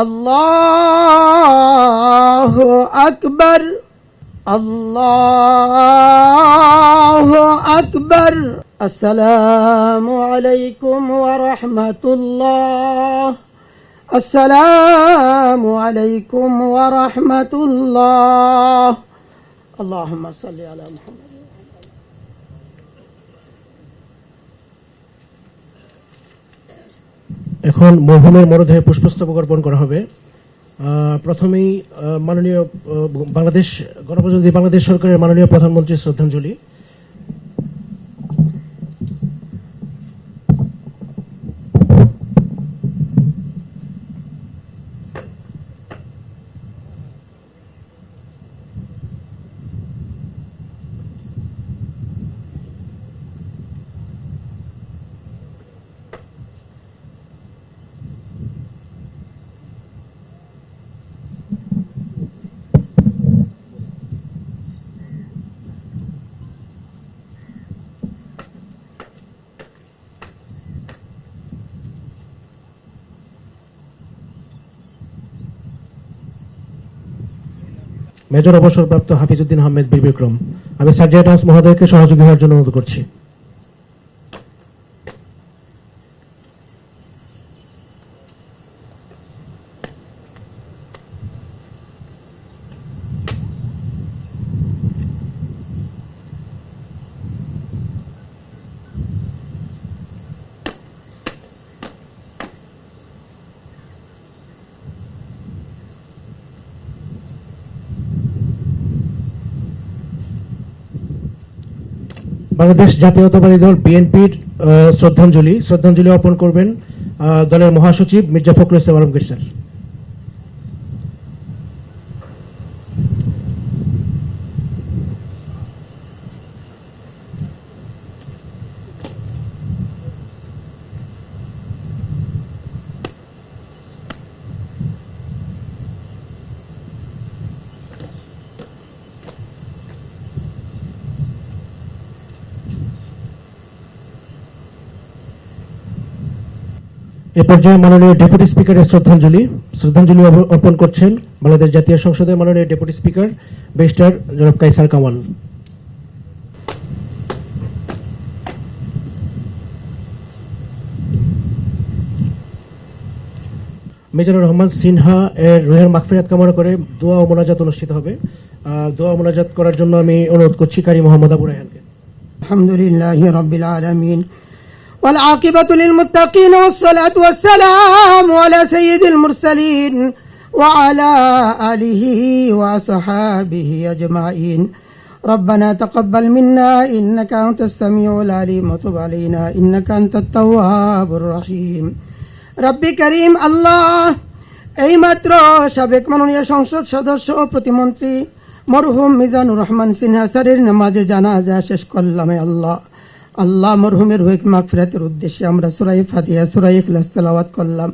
আল্লাহু আকবার, আল্লাহু আকবার। আসসালামু আলাইকুম ওয়া রাহমাতুল্লাহ, আসসালামু আলাইকুম ওয়া রাহমাতুল্লাহ। আল্লাহুম্মা সাল্লি আলা মুহাম্মাদ। এখন মরহুমের মরদেহে পুষ্পস্তবক অর্পণ করা হবে। প্রথমেই মাননীয় গণপ্রজাতন্ত্রী বাংলাদেশ সরকারের মাননীয় প্রধানমন্ত্রীর শ্রদ্ধাঞ্জলি। মেজর অবসরপ্রাপ্ত হাফিজউদ্দিন আহমেদ বীর বিক্রম। আমি সার্জেন্ট হাউস মহোদয়কে সহযোগী হওয়ার জন্য অনুরোধ করছি। বাংলাদেশ জাতীয়তাবাদী দল বিএনপির শ্রদ্ধাঞ্জলি অর্পণ করবেন দলের মহাসচিব মির্জা ফখরুল ইসলাম আলমগীর স্যার। এ পর্যায়ে মাননীয় ডেপুটি স্পিকারের শ্রদ্ধাঞ্জলি অর্পণ করছেন বাংলাদেশ জাতীয় সংসদের মাননীয় ডেপুটি স্পিকার ব্যারিস্টার জনাব কায়সার কামাল। মিজানুর রহমান সিনহা এর রুহের মাগফিরাত কামনা করে দোয়া ও মোনাজাত অনুষ্ঠিত হবে। দোয়া ও মোনাজাত করার জন্য আমি অনুরোধ করছি কারি মোহাম্মদ আবু রায়হানকে। আলহামদুলিল্লাহি রাব্বিল আলামিন والعاقبة للمتقين والصلاة والسلام على سيد المرسلين وعلى آله وصحابه أجمعين. ربنا تقبل منا إنك أنت السميع العليم وتب علينا إنك أنت التواب الرحيم. ربي كريم الله এইমাত্র সাবেক মাননীয় সংসদ সদস্য ও প্রতিমন্ত্রী মরহুম মিজানুর রহমান সিনহা স্যারের নামাজে জানাজা শেষ করলাম। আল্লাহ মরহুমের রুহে মাগফিরাতের উদ্দেশ্যে আমরা সূরা ফাতিহা, সূরা ইখলাস তেলাওয়াত করলাম।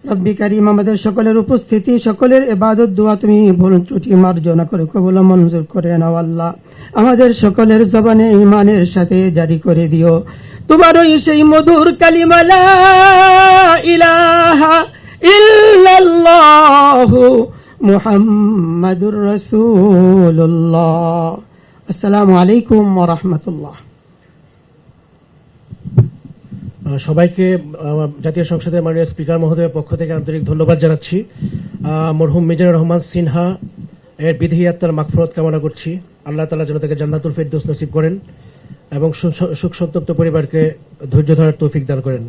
রব্বি কারীম আমাদের সকলের উপস্থিতি, সকলের ইবাদত দোয়া তুমি ভুল ত্রুটি মার্জনা করে কবুল মঞ্জুর করে নাও। আল্লাহ আমাদের সকলের জবানে ঈমানের সাথে জারি করে দিও তোমারই সেই মধুর কালিমা লা ইলাহা ইল্লাল্লাহু মুহাম্মাদুর রাসূলুল্লাহ। আসসালামু আলাইকুম ওয়া রাহমাতুল্লাহ। সবাইকে জাতীয় সংসদের মাননীয় স্পিকার মহোদয়ের পক্ষ থেকে আন্তরিক ধন্যবাদ জানাচ্ছি। মরহুম মিজানুর রহমান সিনহা এর বিদেহী আত্মার মাগফিরাত কামনা করছি। আল্লাহ তাআলা যেন তাকে জান্নাতুল ফেরদৌস নসিব করেন এবং সুখ সন্তপ্ত পরিবারকে ধৈর্য ধরার তৌফিক দান করেন।